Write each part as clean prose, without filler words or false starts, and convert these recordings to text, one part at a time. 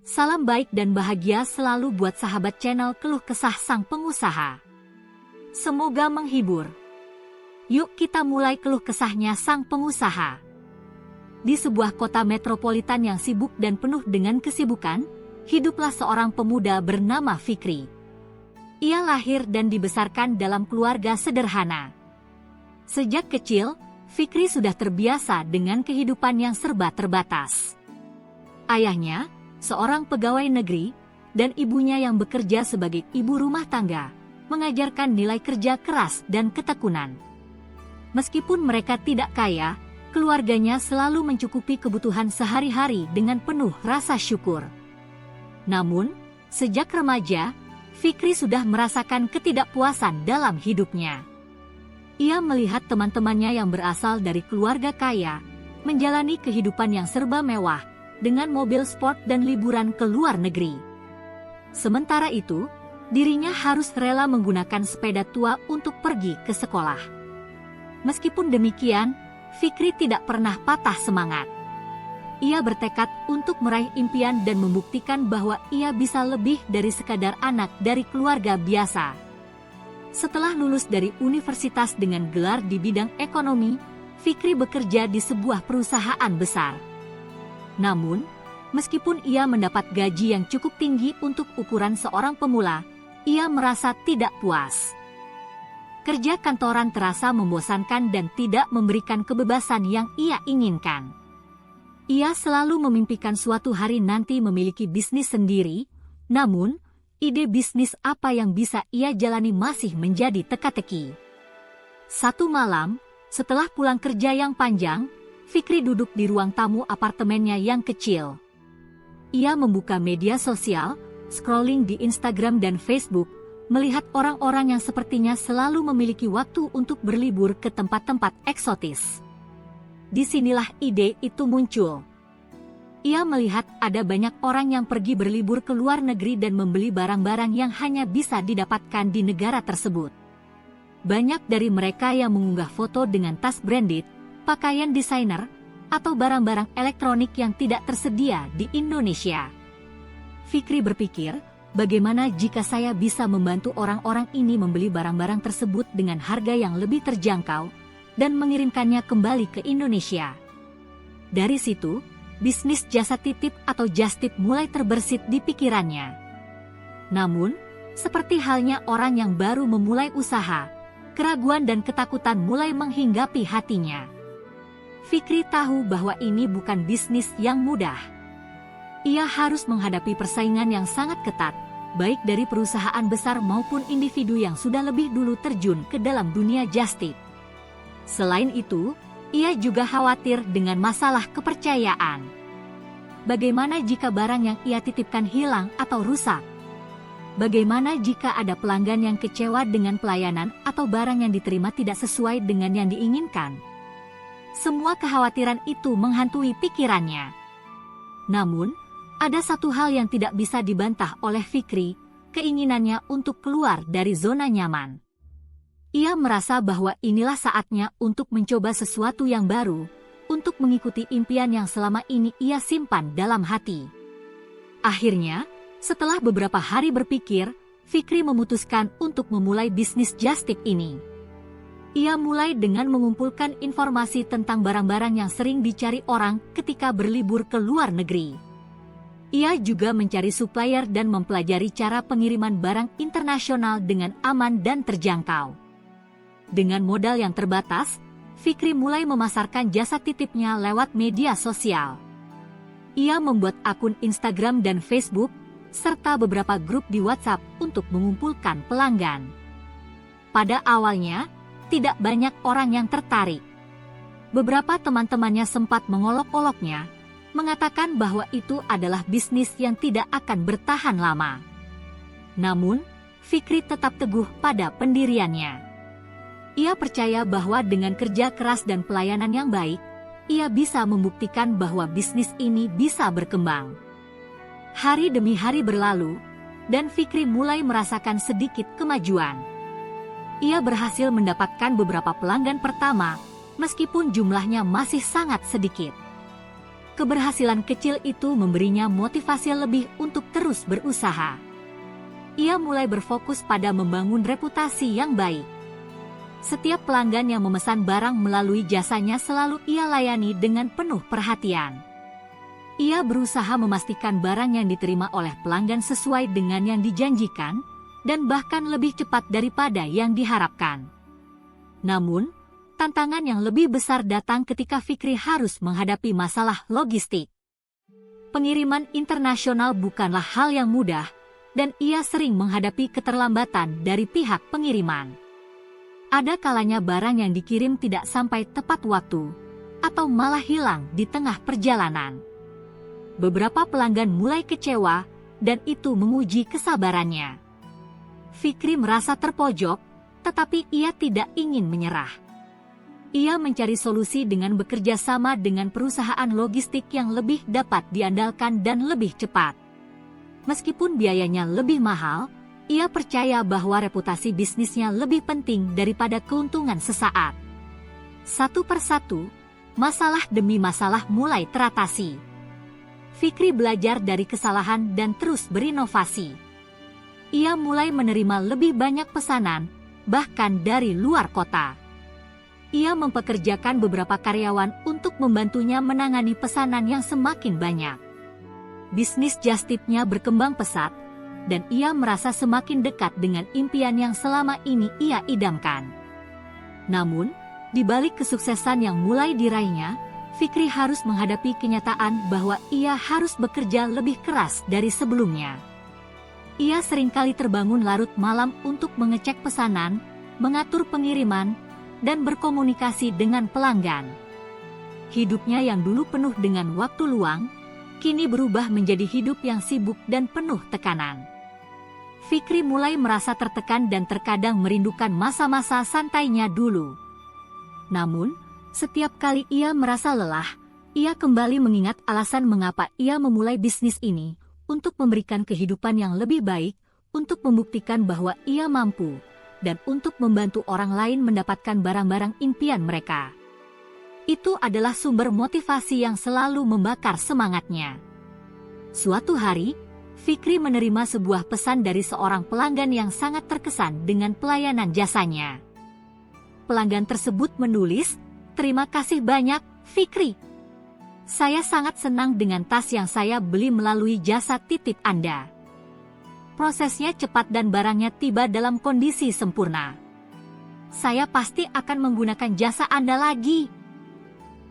Salam baik dan bahagia selalu buat sahabat channel Keluh Kesah Sang Pengusaha. Semoga menghibur. Yuk kita mulai keluh kesahnya sang pengusaha. Di sebuah kota metropolitan yang sibuk dan penuh dengan kesibukan, hiduplah seorang pemuda bernama Fikri. Ia lahir dan dibesarkan dalam keluarga sederhana. Sejak kecil, Fikri sudah terbiasa dengan kehidupan yang serba terbatas. Ayahnya, seorang pegawai negeri, dan ibunya yang bekerja sebagai ibu rumah tangga, mengajarkan nilai kerja keras dan ketekunan. Meskipun mereka tidak kaya, keluarganya selalu mencukupi kebutuhan sehari-hari dengan penuh rasa syukur. Namun, sejak remaja, Fikri sudah merasakan ketidakpuasan dalam hidupnya. Ia melihat teman-temannya yang berasal dari keluarga kaya, menjalani kehidupan yang serba mewah, dengan mobil sport dan liburan ke luar negeri. Sementara itu, dirinya harus rela menggunakan sepeda tua untuk pergi ke sekolah. Meskipun demikian, Fikri tidak pernah patah semangat. Ia bertekad untuk meraih impian dan membuktikan bahwa ia bisa lebih dari sekadar anak dari keluarga biasa. Setelah lulus dari universitas dengan gelar di bidang ekonomi, Fikri bekerja di sebuah perusahaan besar. Namun, meskipun ia mendapat gaji yang cukup tinggi untuk ukuran seorang pemula, ia merasa tidak puas. Kerja kantoran terasa membosankan dan tidak memberikan kebebasan yang ia inginkan. Ia selalu memimpikan suatu hari nanti memiliki bisnis sendiri, namun, ide bisnis apa yang bisa ia jalani masih menjadi teka-teki. Satu malam, setelah pulang kerja yang panjang, Fikri duduk di ruang tamu apartemennya yang kecil. Ia membuka media sosial, scrolling di Instagram dan Facebook, melihat orang-orang yang sepertinya selalu memiliki waktu untuk berlibur ke tempat-tempat eksotis. Disinilah ide itu muncul. Ia melihat ada banyak orang yang pergi berlibur ke luar negeri dan membeli barang-barang yang hanya bisa didapatkan di negara tersebut. Banyak dari mereka yang mengunggah foto dengan tas branded, pakaian desainer, atau barang-barang elektronik yang tidak tersedia di Indonesia. Fikri berpikir, bagaimana jika saya bisa membantu orang-orang ini membeli barang-barang tersebut dengan harga yang lebih terjangkau, dan mengirimkannya kembali ke Indonesia. Dari situ, bisnis jasa titip atau jastip mulai terbersit di pikirannya. Namun, seperti halnya orang yang baru memulai usaha, keraguan dan ketakutan mulai menghinggapi hatinya. Fikri tahu bahwa ini bukan bisnis yang mudah. Ia harus menghadapi persaingan yang sangat ketat, baik dari perusahaan besar maupun individu yang sudah lebih dulu terjun ke dalam dunia jastip. Selain itu, ia juga khawatir dengan masalah kepercayaan. Bagaimana jika barang yang ia titipkan hilang atau rusak? Bagaimana jika ada pelanggan yang kecewa dengan pelayanan atau barang yang diterima tidak sesuai dengan yang diinginkan? Semua kekhawatiran itu menghantui pikirannya. Namun, ada satu hal yang tidak bisa dibantah oleh Fikri, keinginannya untuk keluar dari zona nyaman. Ia merasa bahwa inilah saatnya untuk mencoba sesuatu yang baru, untuk mengikuti impian yang selama ini ia simpan dalam hati. Akhirnya, setelah beberapa hari berpikir, Fikri memutuskan untuk memulai bisnis jastip ini. Ia mulai dengan mengumpulkan informasi tentang barang-barang yang sering dicari orang ketika berlibur ke luar negeri. Ia juga mencari supplier dan mempelajari cara pengiriman barang internasional dengan aman dan terjangkau. Dengan modal yang terbatas, Fikri mulai memasarkan jasa titipnya lewat media sosial. Ia membuat akun Instagram dan Facebook, serta beberapa grup di WhatsApp untuk mengumpulkan pelanggan. Pada awalnya, tidak banyak orang yang tertarik. Beberapa teman-temannya sempat mengolok-oloknya, mengatakan bahwa itu adalah bisnis yang tidak akan bertahan lama. Namun, Fikri tetap teguh pada pendiriannya. Ia percaya bahwa dengan kerja keras dan pelayanan yang baik, ia bisa membuktikan bahwa bisnis ini bisa berkembang. Hari demi hari berlalu, dan Fikri mulai merasakan sedikit kemajuan. Ia berhasil mendapatkan beberapa pelanggan pertama, meskipun jumlahnya masih sangat sedikit. Keberhasilan kecil itu memberinya motivasi lebih untuk terus berusaha. Ia mulai berfokus pada membangun reputasi yang baik. Setiap pelanggan yang memesan barang melalui jasanya selalu ia layani dengan penuh perhatian. Ia berusaha memastikan barang yang diterima oleh pelanggan sesuai dengan yang dijanjikan, dan bahkan lebih cepat daripada yang diharapkan. Namun, tantangan yang lebih besar datang ketika Fikri harus menghadapi masalah logistik. Pengiriman internasional bukanlah hal yang mudah, dan ia sering menghadapi keterlambatan dari pihak pengiriman. Ada kalanya barang yang dikirim tidak sampai tepat waktu, atau malah hilang di tengah perjalanan. Beberapa pelanggan mulai kecewa, dan itu menguji kesabarannya. Fikri merasa terpojok, tetapi ia tidak ingin menyerah. Ia mencari solusi dengan bekerja sama dengan perusahaan logistik yang lebih dapat diandalkan dan lebih cepat. Meskipun biayanya lebih mahal, ia percaya bahwa reputasi bisnisnya lebih penting daripada keuntungan sesaat. Satu persatu, masalah demi masalah mulai teratasi. Fikri belajar dari kesalahan dan terus berinovasi. Ia mulai menerima lebih banyak pesanan, bahkan dari luar kota. Ia mempekerjakan beberapa karyawan untuk membantunya menangani pesanan yang semakin banyak. Bisnis just tip-nya berkembang pesat, dan ia merasa semakin dekat dengan impian yang selama ini ia idamkan. Namun, di balik kesuksesan yang mulai diraihnya, Fikri harus menghadapi kenyataan bahwa ia harus bekerja lebih keras dari sebelumnya. Ia seringkali terbangun larut malam untuk mengecek pesanan, mengatur pengiriman, dan berkomunikasi dengan pelanggan. Hidupnya yang dulu penuh dengan waktu luang, kini berubah menjadi hidup yang sibuk dan penuh tekanan. Fikri mulai merasa tertekan dan terkadang merindukan masa-masa santainya dulu. Namun, setiap kali ia merasa lelah, ia kembali mengingat alasan mengapa ia memulai bisnis ini, untuk memberikan kehidupan yang lebih baik, untuk membuktikan bahwa ia mampu, dan untuk membantu orang lain mendapatkan barang-barang impian mereka. Itu adalah sumber motivasi yang selalu membakar semangatnya. Suatu hari, Fikri menerima sebuah pesan dari seorang pelanggan yang sangat terkesan dengan pelayanan jasanya. Pelanggan tersebut menulis, "Terima kasih banyak, Fikri. Saya sangat senang dengan tas yang saya beli melalui jasa titip Anda. Prosesnya cepat dan barangnya tiba dalam kondisi sempurna. Saya pasti akan menggunakan jasa Anda lagi."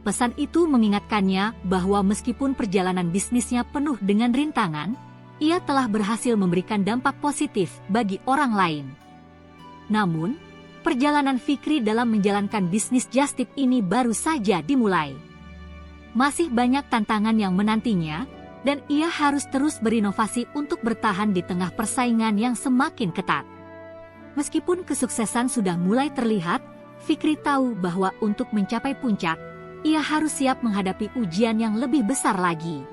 Pesan itu mengingatkannya bahwa meskipun perjalanan bisnisnya penuh dengan rintangan, ia telah berhasil memberikan dampak positif bagi orang lain. Namun, perjalanan Fikri dalam menjalankan bisnis just tip ini baru saja dimulai. Masih banyak tantangan yang menantinya, dan ia harus terus berinovasi untuk bertahan di tengah persaingan yang semakin ketat. Meskipun kesuksesan sudah mulai terlihat, Fikri tahu bahwa untuk mencapai puncak, ia harus siap menghadapi ujian yang lebih besar lagi.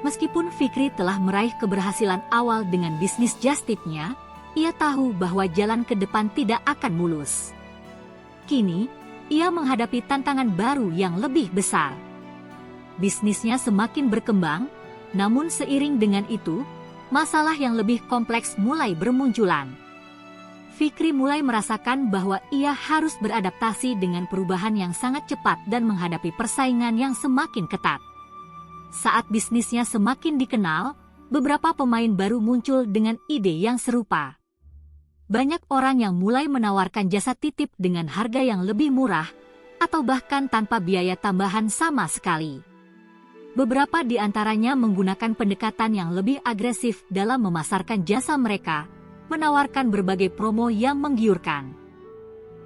Meskipun Fikri telah meraih keberhasilan awal dengan bisnis just tip-nya, ia tahu bahwa jalan ke depan tidak akan mulus. Kini, ia menghadapi tantangan baru yang lebih besar. Bisnisnya semakin berkembang, namun seiring dengan itu, masalah yang lebih kompleks mulai bermunculan. Fikri mulai merasakan bahwa ia harus beradaptasi dengan perubahan yang sangat cepat dan menghadapi persaingan yang semakin ketat. Saat bisnisnya semakin dikenal, beberapa pemain baru muncul dengan ide yang serupa. Banyak orang yang mulai menawarkan jasa titip dengan harga yang lebih murah, atau bahkan tanpa biaya tambahan sama sekali. Beberapa di antaranya menggunakan pendekatan yang lebih agresif dalam memasarkan jasa mereka, menawarkan berbagai promo yang menggiurkan.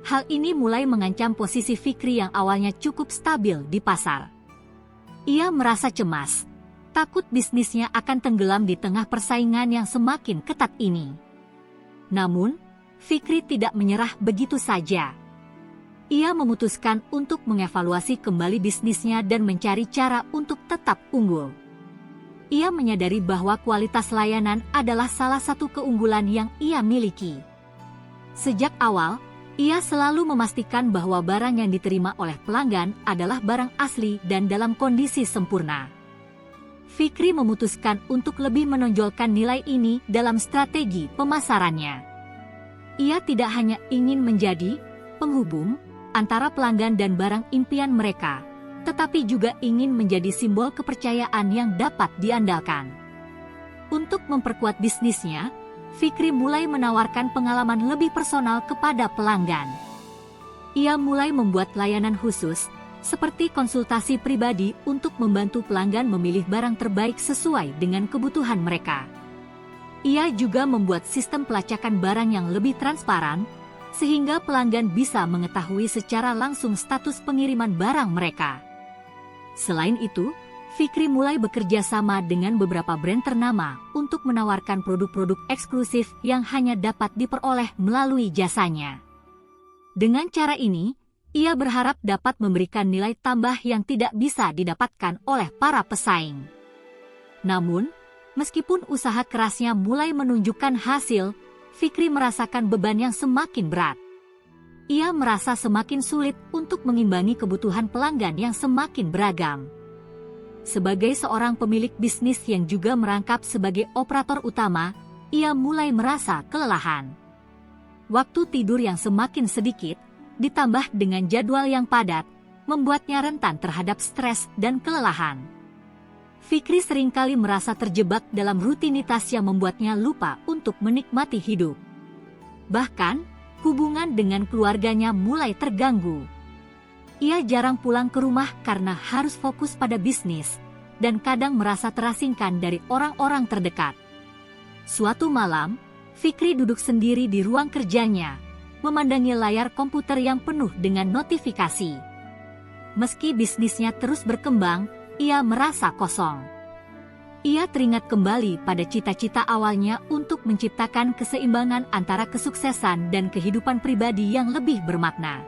Hal ini mulai mengancam posisi Fikri yang awalnya cukup stabil di pasar. Ia merasa cemas, takut bisnisnya akan tenggelam di tengah persaingan yang semakin ketat ini. Namun, Fikri tidak menyerah begitu saja. Ia memutuskan untuk mengevaluasi kembali bisnisnya dan mencari cara untuk tetap unggul. Ia menyadari bahwa kualitas layanan adalah salah satu keunggulan yang ia miliki. Sejak awal, Ia selalu memastikan bahwa barang yang diterima oleh pelanggan adalah barang asli dan dalam kondisi sempurna. Fikri memutuskan untuk lebih menonjolkan nilai ini dalam strategi pemasarannya. Ia tidak hanya ingin menjadi penghubung antara pelanggan dan barang impian mereka, tetapi juga ingin menjadi simbol kepercayaan yang dapat diandalkan. Untuk memperkuat bisnisnya, Fikri mulai menawarkan pengalaman lebih personal kepada pelanggan. Ia mulai membuat layanan khusus, seperti konsultasi pribadi untuk membantu pelanggan memilih barang terbaik sesuai dengan kebutuhan mereka. Ia juga membuat sistem pelacakan barang yang lebih transparan, sehingga pelanggan bisa mengetahui secara langsung status pengiriman barang mereka. Selain itu, Fikri mulai bekerja sama dengan beberapa brand ternama untuk menawarkan produk-produk eksklusif yang hanya dapat diperoleh melalui jasanya. Dengan cara ini, ia berharap dapat memberikan nilai tambah yang tidak bisa didapatkan oleh para pesaing. Namun, meskipun usaha kerasnya mulai menunjukkan hasil, Fikri merasakan beban yang semakin berat. Ia merasa semakin sulit untuk mengimbangi kebutuhan pelanggan yang semakin beragam. Sebagai seorang pemilik bisnis yang juga merangkap sebagai operator utama, ia mulai merasa kelelahan. Waktu tidur yang semakin sedikit, ditambah dengan jadwal yang padat, membuatnya rentan terhadap stres dan kelelahan. Fikri seringkali merasa terjebak dalam rutinitas yang membuatnya lupa untuk menikmati hidup. Bahkan, hubungan dengan keluarganya mulai terganggu. Ia jarang pulang ke rumah karena harus fokus pada bisnis, dan kadang merasa terasingkan dari orang-orang terdekat. Suatu malam, Fikri duduk sendiri di ruang kerjanya, memandangi layar komputer yang penuh dengan notifikasi. Meski bisnisnya terus berkembang, ia merasa kosong. Ia teringat kembali pada cita-cita awalnya untuk menciptakan keseimbangan antara kesuksesan dan kehidupan pribadi yang lebih bermakna.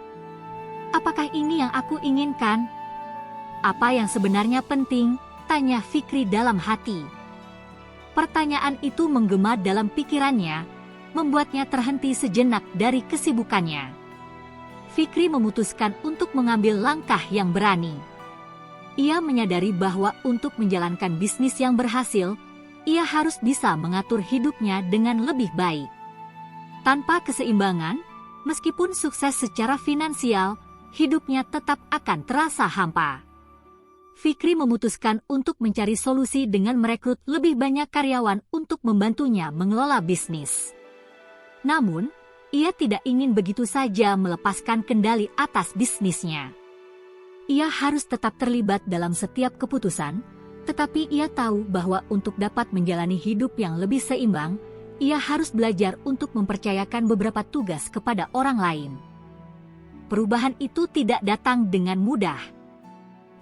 Apakah ini yang aku inginkan? Apa yang sebenarnya penting? Tanya Fikri dalam hati. Pertanyaan itu menggema dalam pikirannya, membuatnya terhenti sejenak dari kesibukannya. Fikri memutuskan untuk mengambil langkah yang berani. Ia menyadari bahwa untuk menjalankan bisnis yang berhasil, ia harus bisa mengatur hidupnya dengan lebih baik. Tanpa keseimbangan, meskipun sukses secara finansial, hidupnya tetap akan terasa hampa. Fikri memutuskan untuk mencari solusi dengan merekrut lebih banyak karyawan untuk membantunya mengelola bisnis. Namun, ia tidak ingin begitu saja melepaskan kendali atas bisnisnya. Ia harus tetap terlibat dalam setiap keputusan, tetapi ia tahu bahwa untuk dapat menjalani hidup yang lebih seimbang, ia harus belajar untuk mempercayakan beberapa tugas kepada orang lain. Perubahan itu tidak datang dengan mudah.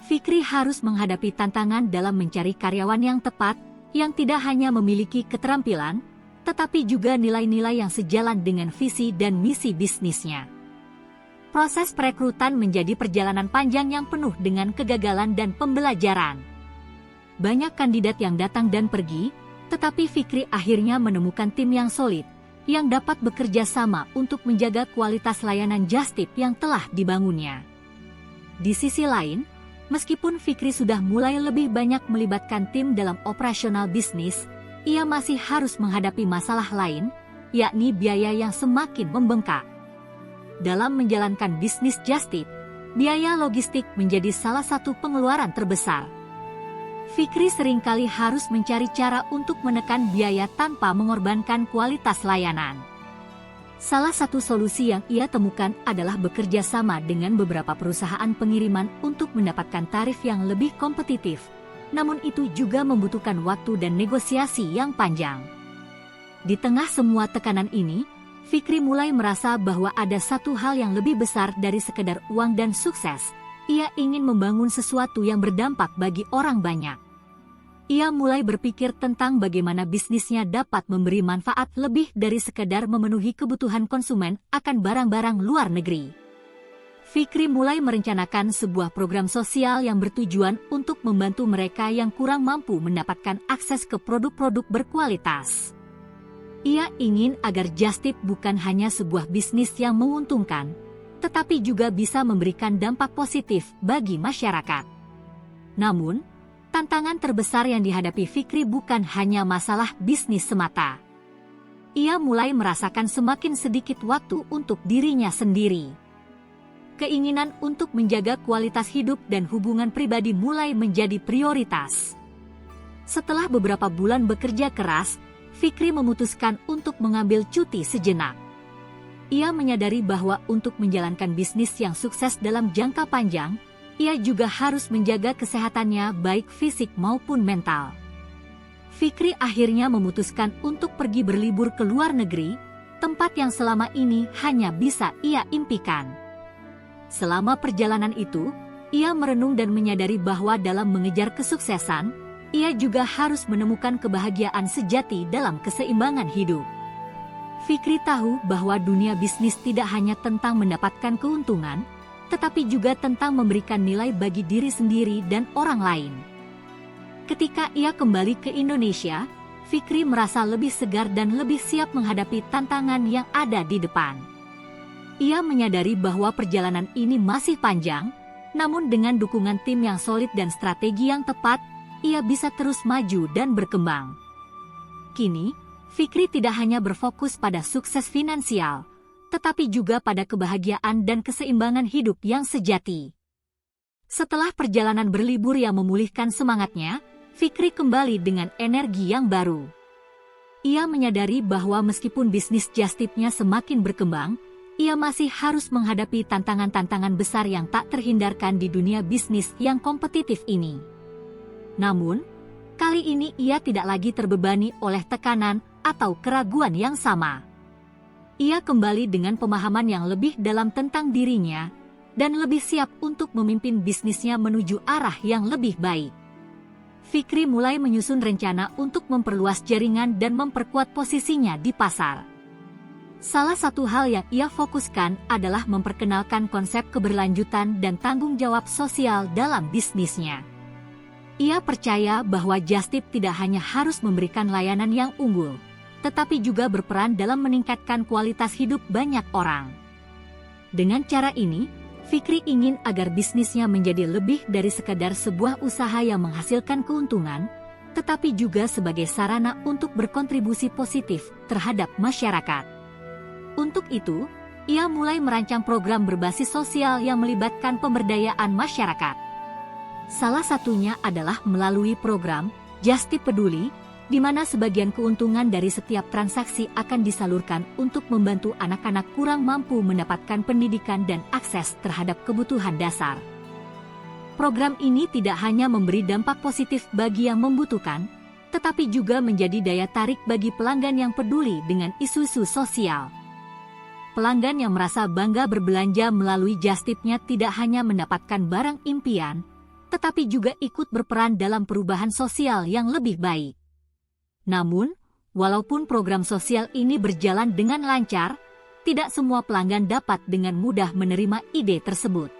Fikri harus menghadapi tantangan dalam mencari karyawan yang tepat, yang tidak hanya memiliki keterampilan, tetapi juga nilai-nilai yang sejalan dengan visi dan misi bisnisnya. Proses perekrutan menjadi perjalanan panjang yang penuh dengan kegagalan dan pembelajaran. Banyak kandidat yang datang dan pergi, tetapi Fikri akhirnya menemukan tim yang solid, yang dapat bekerja sama untuk menjaga kualitas layanan just tip yang telah dibangunnya. Di sisi lain, meskipun Fikri sudah mulai lebih banyak melibatkan tim dalam operasional bisnis, ia masih harus menghadapi masalah lain, yakni biaya yang semakin membengkak. Dalam menjalankan bisnis just tip, biaya logistik menjadi salah satu pengeluaran terbesar. Fikri seringkali harus mencari cara untuk menekan biaya tanpa mengorbankan kualitas layanan. Salah satu solusi yang ia temukan adalah bekerja sama dengan beberapa perusahaan pengiriman untuk mendapatkan tarif yang lebih kompetitif, namun itu juga membutuhkan waktu dan negosiasi yang panjang. Di tengah semua tekanan ini, Fikri mulai merasa bahwa ada satu hal yang lebih besar dari sekedar uang dan sukses. Ia ingin membangun sesuatu yang berdampak bagi orang banyak. Ia mulai berpikir tentang bagaimana bisnisnya dapat memberi manfaat lebih dari sekedar memenuhi kebutuhan konsumen akan barang-barang luar negeri. Fikri mulai merencanakan sebuah program sosial yang bertujuan untuk membantu mereka yang kurang mampu mendapatkan akses ke produk-produk berkualitas. Ia ingin agar Just Tip bukan hanya sebuah bisnis yang menguntungkan, tetapi juga bisa memberikan dampak positif bagi masyarakat. Namun, tantangan terbesar yang dihadapi Fikri bukan hanya masalah bisnis semata. Ia mulai merasakan semakin sedikit waktu untuk dirinya sendiri. Keinginan untuk menjaga kualitas hidup dan hubungan pribadi mulai menjadi prioritas. Setelah beberapa bulan bekerja keras, Fikri memutuskan untuk mengambil cuti sejenak. Ia menyadari bahwa untuk menjalankan bisnis yang sukses dalam jangka panjang, ia juga harus menjaga kesehatannya baik fisik maupun mental. Fikri akhirnya memutuskan untuk pergi berlibur ke luar negeri, tempat yang selama ini hanya bisa ia impikan. Selama perjalanan itu, ia merenung dan menyadari bahwa dalam mengejar kesuksesan, ia juga harus menemukan kebahagiaan sejati dalam keseimbangan hidup. Fikri tahu bahwa dunia bisnis tidak hanya tentang mendapatkan keuntungan, tetapi juga tentang memberikan nilai bagi diri sendiri dan orang lain. Ketika ia kembali ke Indonesia, Fikri merasa lebih segar dan lebih siap menghadapi tantangan yang ada di depan. Ia menyadari bahwa perjalanan ini masih panjang, namun dengan dukungan tim yang solid dan strategi yang tepat, ia bisa terus maju dan berkembang. Kini, Fikri tidak hanya berfokus pada sukses finansial, tetapi juga pada kebahagiaan dan keseimbangan hidup yang sejati. Setelah perjalanan berlibur yang memulihkan semangatnya, Fikri kembali dengan energi yang baru. Ia menyadari bahwa meskipun bisnis Just Tip-nya semakin berkembang, ia masih harus menghadapi tantangan-tantangan besar yang tak terhindarkan di dunia bisnis yang kompetitif ini. Namun, kali ini ia tidak lagi terbebani oleh tekanan atau keraguan yang sama. Ia kembali dengan pemahaman yang lebih dalam tentang dirinya dan lebih siap untuk memimpin bisnisnya menuju arah yang lebih baik. Fikri mulai menyusun rencana untuk memperluas jaringan dan memperkuat posisinya di pasar. Salah satu hal yang ia fokuskan adalah memperkenalkan konsep keberlanjutan dan tanggung jawab sosial dalam bisnisnya. Ia percaya bahwa Just Tip tidak hanya harus memberikan layanan yang unggul, tetapi juga berperan dalam meningkatkan kualitas hidup banyak orang. Dengan cara ini, Fikri ingin agar bisnisnya menjadi lebih dari sekadar sebuah usaha yang menghasilkan keuntungan, tetapi juga sebagai sarana untuk berkontribusi positif terhadap masyarakat. Untuk itu, ia mulai merancang program berbasis sosial yang melibatkan pemberdayaan masyarakat. Salah satunya adalah melalui program Just Tip Peduli, di mana sebagian keuntungan dari setiap transaksi akan disalurkan untuk membantu anak-anak kurang mampu mendapatkan pendidikan dan akses terhadap kebutuhan dasar. Program ini tidak hanya memberi dampak positif bagi yang membutuhkan, tetapi juga menjadi daya tarik bagi pelanggan yang peduli dengan isu-isu sosial. Pelanggan yang merasa bangga berbelanja melalui Just Tip-nya tidak hanya mendapatkan barang impian, tetapi juga ikut berperan dalam perubahan sosial yang lebih baik. Namun, walaupun program sosial ini berjalan dengan lancar, tidak semua pelanggan dapat dengan mudah menerima ide tersebut.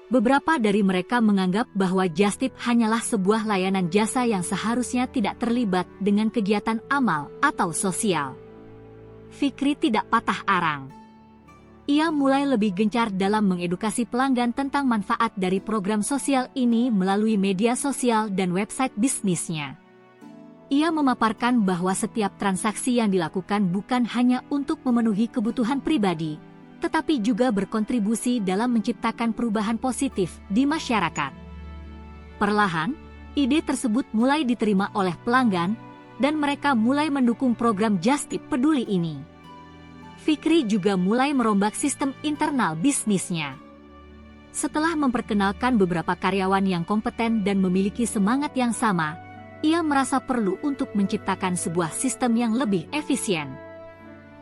Beberapa dari mereka menganggap bahwa Just Tip hanyalah sebuah layanan jasa yang seharusnya tidak terlibat dengan kegiatan amal atau sosial. Fikri tidak patah arang. Ia mulai lebih gencar dalam mengedukasi pelanggan tentang manfaat dari program sosial ini melalui media sosial dan website bisnisnya. Ia memaparkan bahwa setiap transaksi yang dilakukan bukan hanya untuk memenuhi kebutuhan pribadi, tetapi juga berkontribusi dalam menciptakan perubahan positif di masyarakat. Perlahan, ide tersebut mulai diterima oleh pelanggan, dan mereka mulai mendukung program Just Tip Peduli ini. Fikri juga mulai merombak sistem internal bisnisnya. Setelah memperkenalkan beberapa karyawan yang kompeten dan memiliki semangat yang sama, ia merasa perlu untuk menciptakan sebuah sistem yang lebih efisien.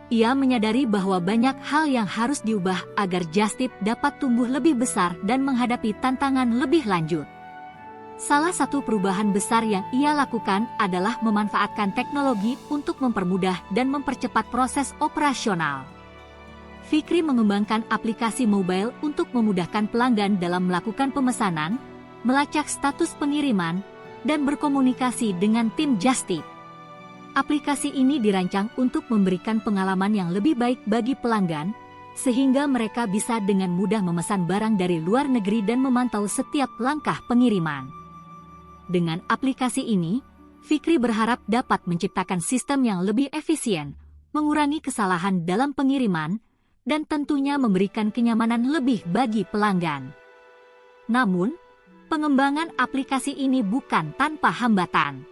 Ia menyadari bahwa banyak hal yang harus diubah agar Just Tip dapat tumbuh lebih besar dan menghadapi tantangan lebih lanjut. Salah satu perubahan besar yang ia lakukan adalah memanfaatkan teknologi untuk mempermudah dan mempercepat proses operasional. Fikri mengembangkan aplikasi mobile untuk memudahkan pelanggan dalam melakukan pemesanan, melacak status pengiriman, dan berkomunikasi dengan tim Just Tip. Aplikasi ini dirancang untuk memberikan pengalaman yang lebih baik bagi pelanggan, sehingga mereka bisa dengan mudah memesan barang dari luar negeri dan memantau setiap langkah pengiriman. Dengan aplikasi ini, Fikri berharap dapat menciptakan sistem yang lebih efisien, mengurangi kesalahan dalam pengiriman, dan tentunya memberikan kenyamanan lebih bagi pelanggan. Namun, pengembangan aplikasi ini bukan tanpa hambatan.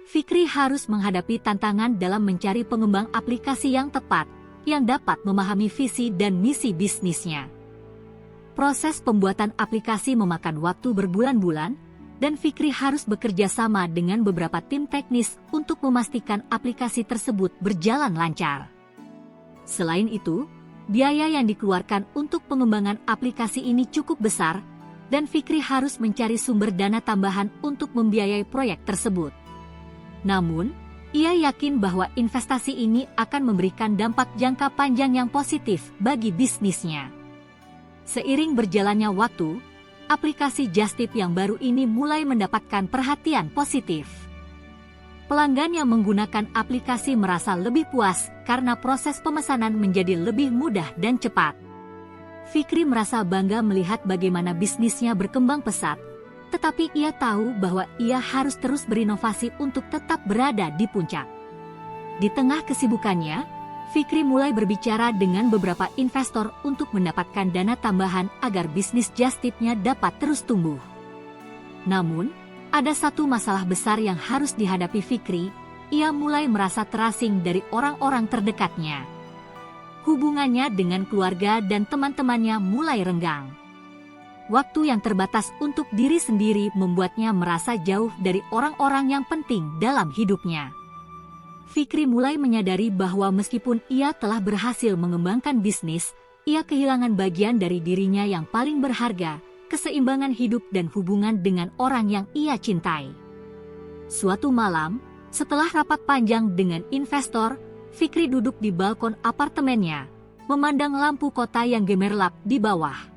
Fikri harus menghadapi tantangan dalam mencari pengembang aplikasi yang tepat, yang dapat memahami visi dan misi bisnisnya. Proses pembuatan aplikasi memakan waktu berbulan-bulan, dan Fikri harus bekerja sama dengan beberapa tim teknis untuk memastikan aplikasi tersebut berjalan lancar. Selain itu, biaya yang dikeluarkan untuk pengembangan aplikasi ini cukup besar, dan Fikri harus mencari sumber dana tambahan untuk membiayai proyek tersebut. Namun, ia yakin bahwa investasi ini akan memberikan dampak jangka panjang yang positif bagi bisnisnya. Seiring berjalannya waktu, aplikasi Justip yang baru ini mulai mendapatkan perhatian positif. Pelanggan yang menggunakan aplikasi merasa lebih puas karena proses pemesanan menjadi lebih mudah dan cepat. Fikri merasa bangga melihat bagaimana bisnisnya berkembang pesat, tetapi ia tahu bahwa ia harus terus berinovasi untuk tetap berada di puncak. Di tengah kesibukannya, Fikri mulai berbicara dengan beberapa investor untuk mendapatkan dana tambahan agar bisnis Justipnya dapat terus tumbuh. Namun, ada satu masalah besar yang harus dihadapi Fikri. Ia mulai merasa terasing dari orang-orang terdekatnya. Hubungannya dengan keluarga dan teman-temannya mulai renggang. Waktu yang terbatas untuk diri sendiri membuatnya merasa jauh dari orang-orang yang penting dalam hidupnya. Fikri mulai menyadari bahwa meskipun ia telah berhasil mengembangkan bisnis, ia kehilangan bagian dari dirinya yang paling berharga, keseimbangan hidup dan hubungan dengan orang yang ia cintai. Suatu malam, setelah rapat panjang dengan investor, Fikri duduk di balkon apartemennya, memandang lampu kota yang gemerlap di bawah.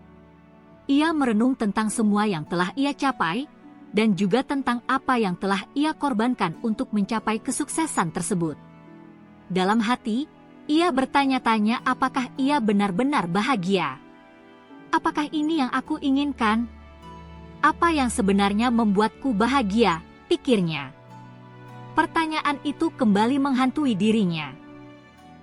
Ia merenung tentang semua yang telah ia capai, dan juga tentang apa yang telah ia korbankan untuk mencapai kesuksesan tersebut. Dalam hati, ia bertanya-tanya apakah ia benar-benar bahagia. Apakah ini yang aku inginkan? Apa yang sebenarnya membuatku bahagia, pikirnya. Pertanyaan itu kembali menghantui dirinya.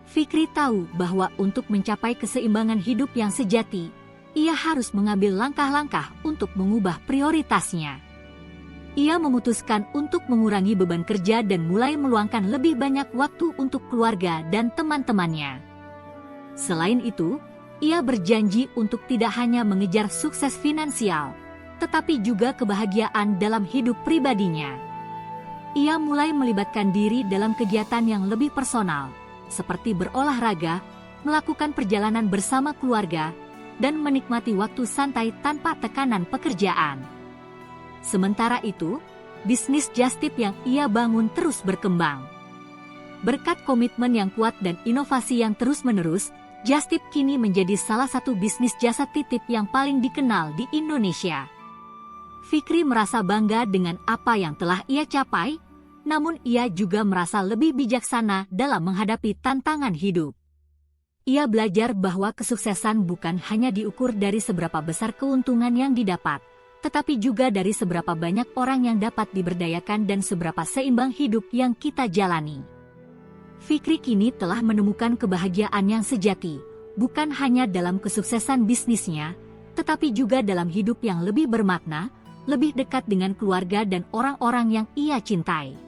Fikri tahu bahwa untuk mencapai keseimbangan hidup yang sejati, ia harus mengambil langkah-langkah untuk mengubah prioritasnya. Ia memutuskan untuk mengurangi beban kerja dan mulai meluangkan lebih banyak waktu untuk keluarga dan teman-temannya. Selain itu, ia berjanji untuk tidak hanya mengejar sukses finansial, tetapi juga kebahagiaan dalam hidup pribadinya. Ia mulai melibatkan diri dalam kegiatan yang lebih personal, seperti berolahraga, melakukan perjalanan bersama keluarga, dan menikmati waktu santai tanpa tekanan pekerjaan. Sementara itu, bisnis Justip yang ia bangun terus berkembang. Berkat komitmen yang kuat dan inovasi yang terus-menerus, Justip kini menjadi salah satu bisnis jasa titip yang paling dikenal di Indonesia. Fikri merasa bangga dengan apa yang telah ia capai, namun ia juga merasa lebih bijaksana dalam menghadapi tantangan hidup. Ia belajar bahwa kesuksesan bukan hanya diukur dari seberapa besar keuntungan yang didapat, tetapi juga dari seberapa banyak orang yang dapat diberdayakan dan seberapa seimbang hidup yang kita jalani. Fikri kini telah menemukan kebahagiaan yang sejati, bukan hanya dalam kesuksesan bisnisnya, tetapi juga dalam hidup yang lebih bermakna, lebih dekat dengan keluarga dan orang-orang yang ia cintai.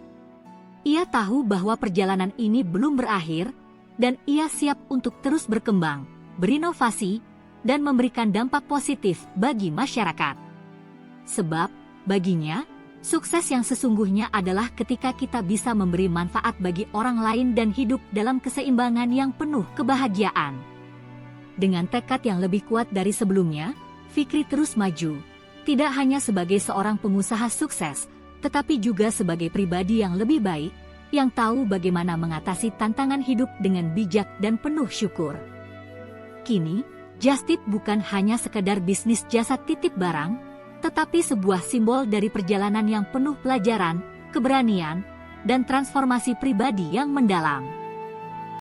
Ia tahu bahwa perjalanan ini belum berakhir, dan ia siap untuk terus berkembang, berinovasi, dan memberikan dampak positif bagi masyarakat. Sebab, baginya, sukses yang sesungguhnya adalah ketika kita bisa memberi manfaat bagi orang lain dan hidup dalam keseimbangan yang penuh kebahagiaan. Dengan tekad yang lebih kuat dari sebelumnya, Fikri terus maju, tidak hanya sebagai seorang pengusaha sukses, tetapi juga sebagai pribadi yang lebih baik, yang tahu bagaimana mengatasi tantangan hidup dengan bijak dan penuh syukur. Kini, Justip bukan hanya sekedar bisnis jasa titip barang, tetapi sebuah simbol dari perjalanan yang penuh pelajaran, keberanian, dan transformasi pribadi yang mendalam.